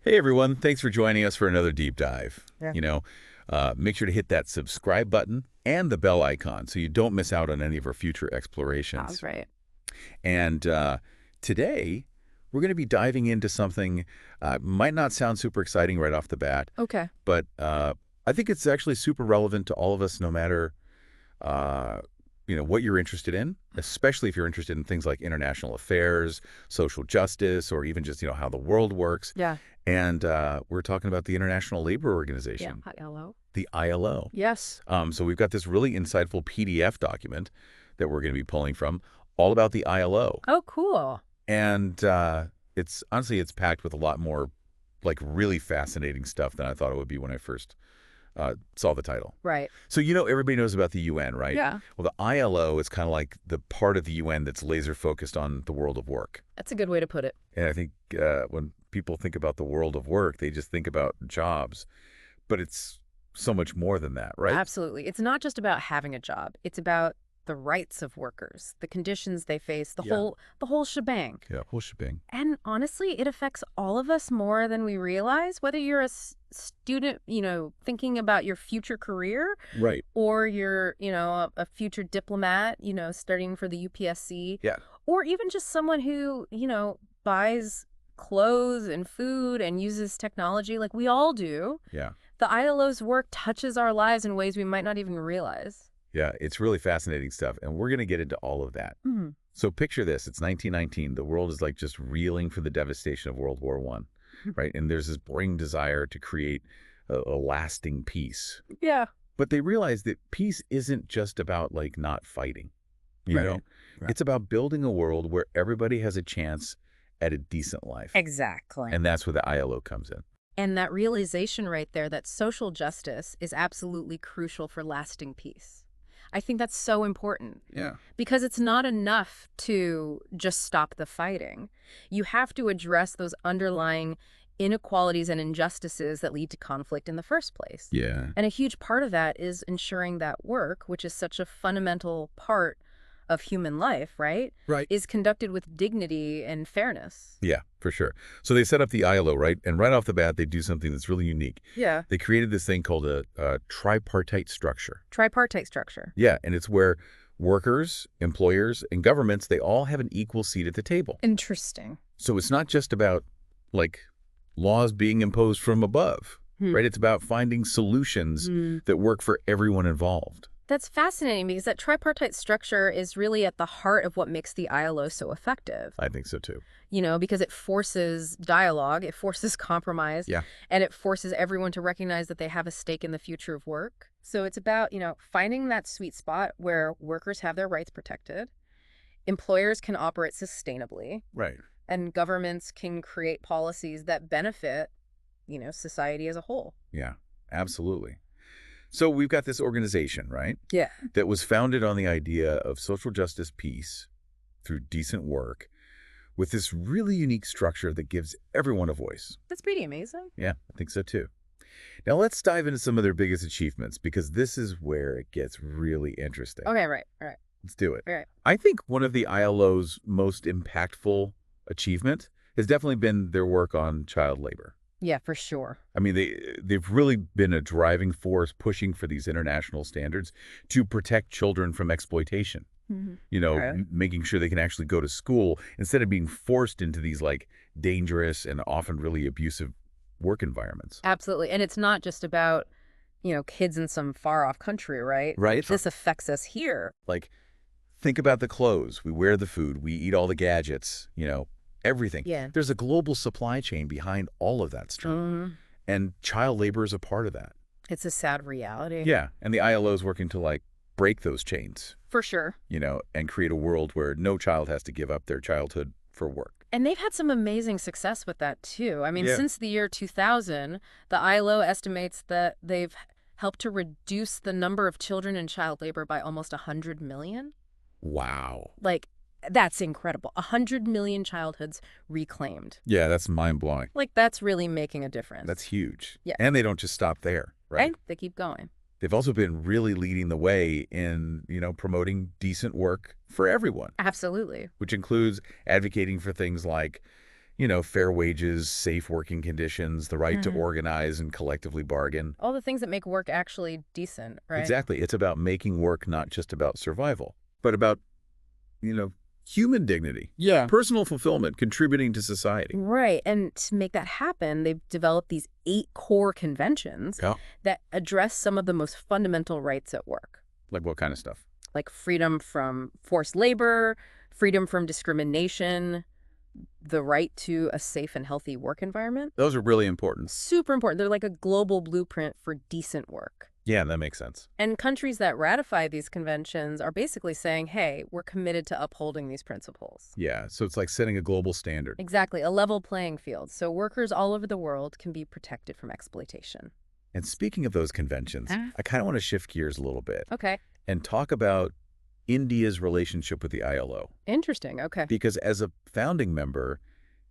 Hey everyone, thanks for joining us for another deep dive. Yeah. Make sure to hit that subscribe button and the bell icon so you don't miss out on any of our future Sounds explorations. right. And today, we're going to be diving into something might not sound super exciting right off the bat, Okay. but I think it's actually super relevant to all of us, no matter what you're interested in, especially if you're interested in things like international affairs, social justice, or even just how the world works. Yeah. And we're talking about the International Labor Yeah. Organization, Hello. the ILO. Yes. So we've got this really insightful PDF document that we're going to be pulling from all about the ILO. Oh, cool. And it's honestly, it's packed with a lot more like really fascinating stuff than I thought it would be when I first saw the title. Right. So everybody knows about the UN, right? Yeah. Well, the ILO is kind of like the part of the UN that's laser focused on the world of work. That's a good way to put it. And I think when people think about the world of work, they just think about jobs, but it's so much more than that, right? Absolutely. It's not just about having a job. It's about the rights of workers, the conditions they face, the Yeah. whole shebang. Yeah, whole shebang. And honestly, it affects all of us more than we realize, whether you're a student, thinking about your future career, Right. or you're, a future diplomat, studying for the UPSC, Yeah. or even just someone who, buys clothes and food and uses technology like we all do. Yeah. The ILO's work touches our lives in ways we might not even realize. Yeah, it's really fascinating stuff, and we're going to get into all of that. Mhm. So picture this, it's 1919. The world is like just reeling for the devastation of World War I, right? And there's this burning desire to create a lasting peace. Yeah. But they realize that peace isn't just about like not fighting, you Right. know? Right. It's about building a world where everybody has a chance at a decent life. Exactly. And that's where the ILO comes in. And that realization right there that social justice is absolutely crucial for lasting peace. I think that's so important Yeah. because it's not enough to just stop the fighting. You have to address those underlying inequalities and injustices that lead to conflict in the first place. Yeah. And a huge part of that is ensuring that work, which is such a fundamental part of human life, right, Right. is conducted with dignity and fairness. Yeah, for sure. So they set up the ILO, right? And right off the bat, they do something that's really unique. Yeah. They created this thing called a tripartite structure. Tripartite structure. Yeah, and it's where workers, employers, and governments, they all have an equal seat at the table. Interesting. So it's not just about, like, laws being imposed from above, right? It's about finding solutions that work for everyone involved. That's fascinating because that tripartite structure is really at the heart of what makes the ILO so effective. I think so, too. Because it forces dialogue, it forces compromise, Yeah. and it forces everyone to recognize that they have a stake in the future of work. So it's about, finding that sweet spot where workers have their rights protected, employers can operate sustainably, Right. and governments can create policies that benefit, society as a whole. Yeah, absolutely. So we've got this organization, right, Yeah. that was founded on the idea of social justice peace through decent work with this really unique structure that gives everyone a voice. That's pretty amazing. Yeah, I think so too. Now let's dive into some of their biggest achievements because this is where it gets really interesting. Okay, right. Let's do it. All right. I think one of the ILO's most impactful achievement has definitely been their work on child labor. Yeah, for sure. I mean, they've really been a driving force pushing for these international standards to protect children from exploitation. Right. Making sure they can actually go to school instead of being forced into these like dangerous and often really abusive work environments. Absolutely. And it's not just about, kids in some far off country, right? Right. This affects us here. Like, think about the clothes. We wear the food. We eat all the gadgets, everything. Yeah. There's a global supply chain behind all of that stuff. And child labor is a part of that. It's a sad reality. Yeah. And the ILO is working to like break those chains, For sure. and create a world where no child has to give up their childhood for work. And they've had some amazing success with that, too. I mean, Yeah. since the year 2000, the ILO estimates that they've helped to reduce the number of children in child labor by almost 100 million. Wow. Like, that's incredible. 100 million childhoods reclaimed. Yeah, that's mind-blowing. Like, that's really making a difference. That's huge. Yeah. And they don't just stop there, right? And they keep going. They've also been really leading the way in, promoting decent work for everyone, Absolutely. which includes advocating for things like, Fair wages, safe working conditions, the right to organize and collectively bargain. All the things that make work actually decent, right? Exactly. It's about making work not just about survival, but about, human dignity. Yeah. Personal fulfillment, contributing to society. Right. And to make that happen, they've developed these 8 core conventions that address some of the most fundamental rights at work. Like what kind of stuff? Like freedom from forced labor, freedom from discrimination, the right to a safe and healthy work environment. Those are really important. Super important. They're like a global blueprint for decent work. Yeah, that makes sense. And countries that ratify these conventions are basically saying, hey, we're committed to upholding these principles. Yeah, so it's like setting a global standard. Exactly, a level playing field, so workers all over the world can be protected from exploitation. And speaking of those conventions, I kind of want to shift gears a little bit. Okay. And talk about India's relationship with the ILO. Interesting, okay. Because as a founding member,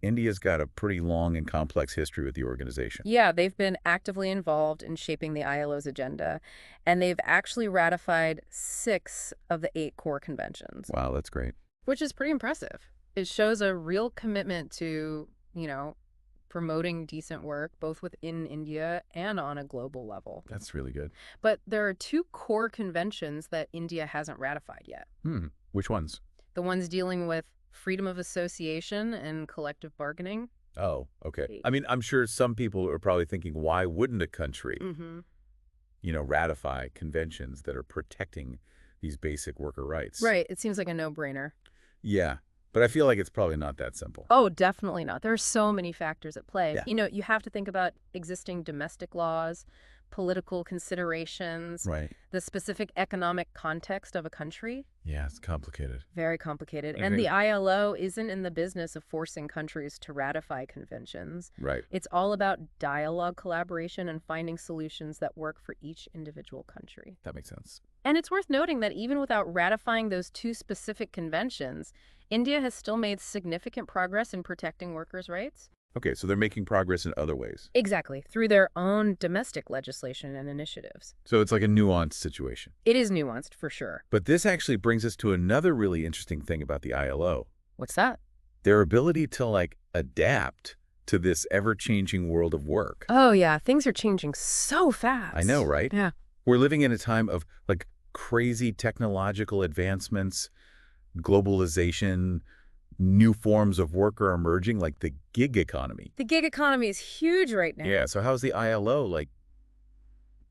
India's got a pretty long and complex history with the organization. Yeah, they've been actively involved in shaping the ILO's agenda, and they've actually ratified 6 of the 8 core conventions. Wow, that's great. Which is pretty impressive. It shows a real commitment to, promoting decent work, both within India and on a global level. That's really good. But there are 2 core conventions that India hasn't ratified yet. Which ones? The ones dealing with freedom of association and collective bargaining. Oh, okay. I mean, I'm sure some people are probably thinking, why wouldn't a country, ratify conventions that are protecting these basic worker rights? Right. It seems like a no-brainer. Yeah. But I feel like it's probably not that simple. Oh, definitely not. There are so many factors at play. Yeah. You have to think about existing domestic laws, political considerations, Right. the specific economic context of a country. Yeah, it's complicated. Very complicated. Okay. And the ILO isn't in the business of forcing countries to ratify conventions. Right. It's all about dialogue, collaboration, and finding solutions that work for each individual country. That makes sense. And it's worth noting that even without ratifying those 2 specific conventions, India has still made significant progress in protecting workers' rights. Okay, so they're making progress in other ways. Exactly, through their own domestic legislation and initiatives. So it's like a nuanced situation. It is nuanced, for sure. But this actually brings us to another really interesting thing about the ILO. What's that? Their ability to, adapt to this ever-changing world of work. Oh, yeah, things are changing so fast. I know, right? Yeah. We're living in a time of, crazy technological advancements, globalization, new forms of work are emerging, like the gig economy. The gig economy is huge right now. Yeah, so how's the ILO,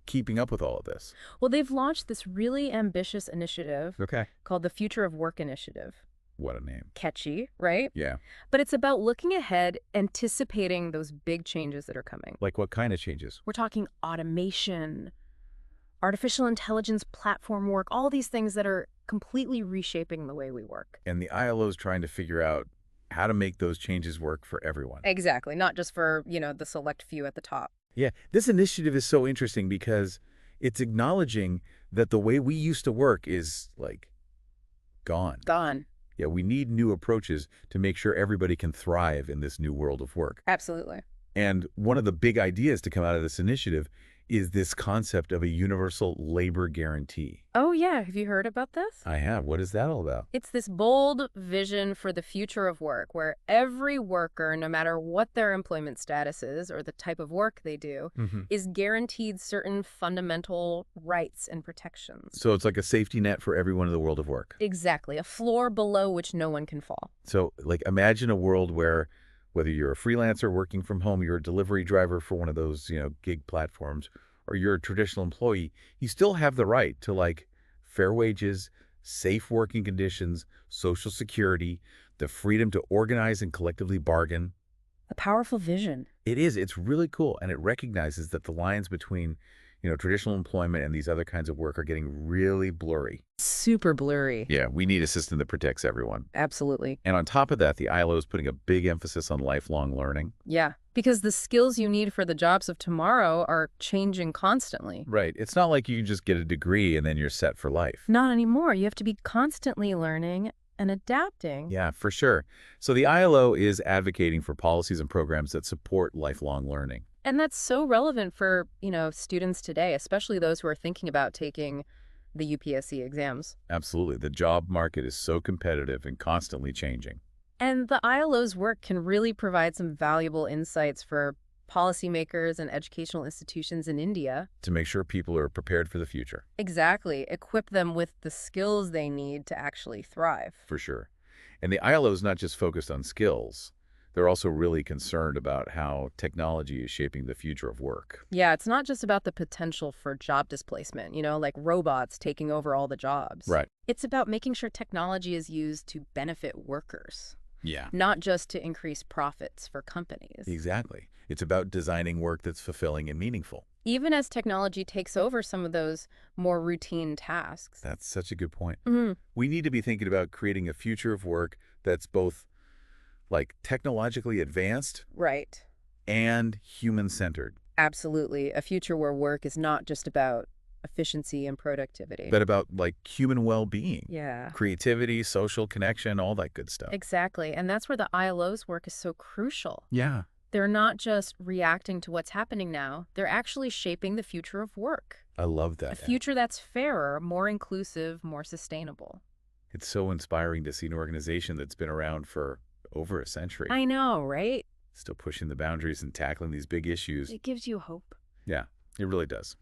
keeping up with all of this? Well, they've launched this really ambitious initiative called the Future of Work Initiative. What a name. Catchy, right? Yeah. But it's about looking ahead, anticipating those big changes that are coming. Like what kind of changes? We're talking automation, artificial intelligence, platform work, all these things that are completely reshaping the way we work. And the ILO is trying to figure out how to make those changes work for everyone. Exactly, not just for, the select few at the top. Yeah, this initiative is so interesting because it's acknowledging that the way we used to work is, gone. Gone. Yeah, we need new approaches to make sure everybody can thrive in this new world of work. Absolutely. And one of the big ideas to come out of this initiative is this concept of a universal labor guarantee. Oh, yeah. Have you heard about this? I have. What is that all about? It's this bold vision for the future of work where every worker, no matter what their employment status is or the type of work they do, is guaranteed certain fundamental rights and protections. So it's like a safety net for everyone in the world of work. Exactly. A floor below which no one can fall. So, imagine a world where whether you're a freelancer working from home, you're a delivery driver for one of those, gig platforms, or you're a traditional employee, you still have the right to, fair wages, safe working conditions, Social Security, the freedom to organize and collectively bargain. A powerful vision. It is. It's really cool. And it recognizes that the lines between, traditional employment and these other kinds of work are getting really blurry. Super blurry. Yeah, we need a system that protects everyone. Absolutely. And on top of that, the ILO is putting a big emphasis on lifelong learning. Yeah, because the skills you need for the jobs of tomorrow are changing constantly. Right. It's not like you can just get a degree and then you're set for life. Not anymore. You have to be constantly learning and adapting. Yeah, for sure. So the ILO is advocating for policies and programs that support lifelong learning. And that's so relevant for, students today, especially those who are thinking about taking the UPSC exams. Absolutely. The job market is so competitive and constantly changing. And the ILO's work can really provide some valuable insights for policymakers and educational institutions in India. To make sure people are prepared for the future. Exactly. Equip them with the skills they need to actually thrive. For sure. And the ILO is not just focused on skills. They're also really concerned about how technology is shaping the future of work. Yeah, it's not just about the potential for job displacement, like robots taking over all the jobs. Right. It's about making sure technology is used to benefit workers, Yeah. not just to increase profits for companies. Exactly. It's about designing work that's fulfilling and meaningful. Even as technology takes over some of those more routine tasks. That's such a good point. Hmm. We need to be thinking about creating a future of work that's both like technologically advanced Right. and human-centered, Absolutely. A future where work is not just about efficiency and productivity. but about like human well-being, Yeah. creativity, social connection, all that good stuff. Exactly. And that's where the ILO's work is so crucial. Yeah. They're not just reacting to what's happening now. They're actually shaping the future of work. I love that. A future that's fairer, more inclusive, more sustainable. It's so inspiring to see an organization that's been around for over a century, I know, right? still pushing the boundaries and tackling these big issues. It gives you hope. Yeah, it really does.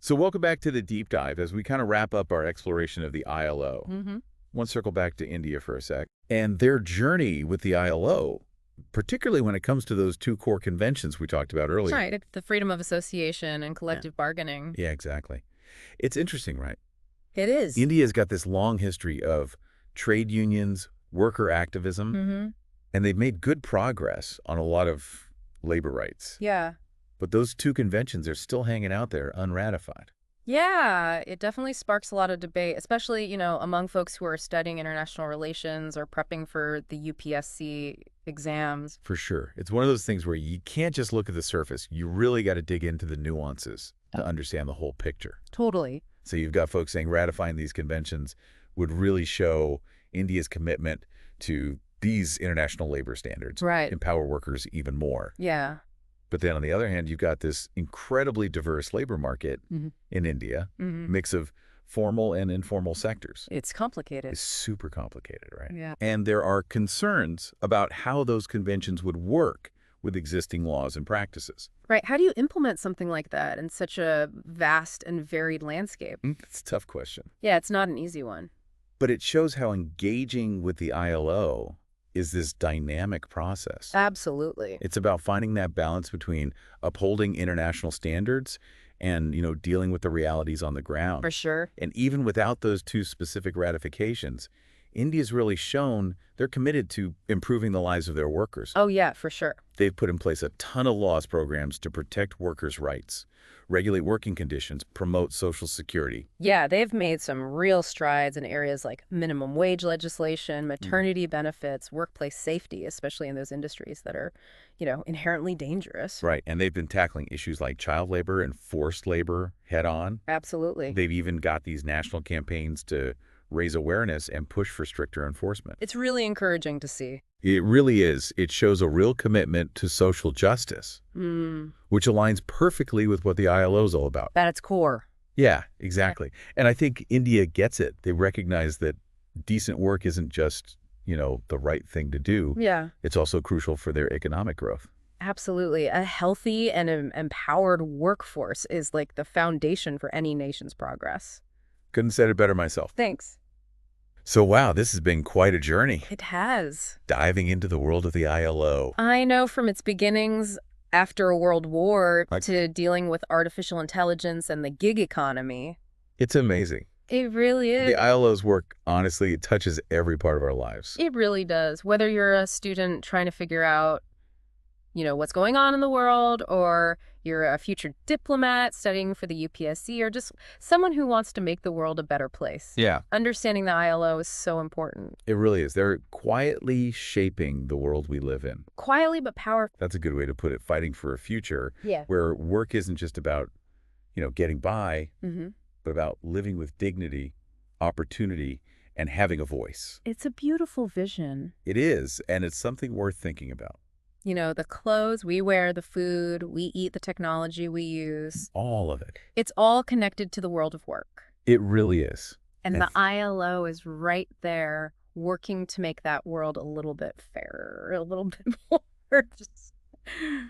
So welcome back to the deep dive as we kind of wrap up our exploration of the ILO. Mm-hmm. Want to circle back to India for a sec. And their journey with the ILO, particularly when it comes to those two core conventions we talked about earlier. Right. The freedom of association and collective bargaining. Yeah, exactly. It's interesting, right? It is. India's got this long history of trade unions, worker activism, Mm-hmm. and they've made good progress on a lot of labor rights. Yeah. But those two conventions are still hanging out there unratified. Yeah, it definitely sparks a lot of debate, especially, among folks who are studying international relations or prepping for the UPSC exams. For sure. It's one of those things where you can't just look at the surface. You really got to dig into the nuances to understand the whole picture. Totally. So you've got folks saying ratifying these conventions would really show India's commitment to these international labor standards. Right. Empower workers even more. Yeah. But then on the other hand, you've got this incredibly diverse labor market Mhm. in India, Mhm. mix of formal and informal sectors. It's complicated. It's super complicated, right? Yeah. And there are concerns about how those conventions would work with existing laws and practices. Right. How do you implement something like that in such a vast and varied landscape? It's a tough question. Yeah, it's not an easy one. But it shows how engaging with the ILO is this dynamic process. Absolutely. It's about finding that balance between upholding international standards and, dealing with the realities on the ground. For sure. And even without those two specific ratifications, India's really shown they're committed to improving the lives of their workers. Oh, yeah, for sure. They've put in place a ton of laws programs to protect workers' rights, regulate working conditions, promote social security. Yeah, they've made some real strides in areas like minimum wage legislation, maternity benefits, workplace safety, especially in those industries that are, inherently dangerous. Right, and they've been tackling issues like child labor and forced labor head on. Absolutely. They've even got these national campaigns to raise awareness and push for stricter enforcement. It's really encouraging to see. It really is. It shows a real commitment to social justice, which aligns perfectly with what the ILO is all about. At its core. Yeah, exactly. And I think India gets it. They recognize that decent work isn't just, the right thing to do. Yeah. It's also crucial for their economic growth. Absolutely. A healthy and empowered workforce is like the foundation for any nation's progress. Couldn't have said it better myself. Thanks. So, wow, this has been quite a journey, It has. diving into the world of the ILO. I know from its beginnings after a world war Like- to dealing with artificial intelligence and the gig economy. It's amazing. It really is. The ILO's work, honestly, it touches every part of our lives. It really does. Whether you're a student trying to figure out, what's going on in the world, or you're a future diplomat studying for the UPSC, or just someone who wants to make the world a better place. Yeah, Understanding the ILO is so important. it really is. They're quietly shaping the world we live in. Quietly but powerful. That's a good way to put it, fighting for a future Yeah. where work isn't just about, getting by, Mm-hmm. but about living with dignity, opportunity, and having a voice. It's a beautiful vision. It is, and it's something worth thinking about. The clothes we wear, the food we eat, the technology we use. All of it. It's all connected to the world of work. It really is. And And the ILO is right there working to make that world a little bit fairer, a little bit more just...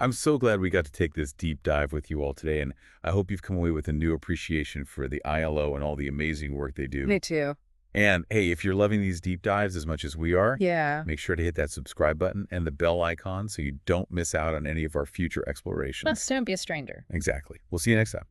I'm so glad we got to take this deep dive with you all today, and I hope you've come away with a new appreciation for the ILO and all the amazing work they do. Me too. And hey, if you're loving these deep dives as much as we are, Yeah. make sure to hit that subscribe button and the bell icon so you don't miss out on any of our future explorations. Don't be a stranger. Exactly. We'll see you next time.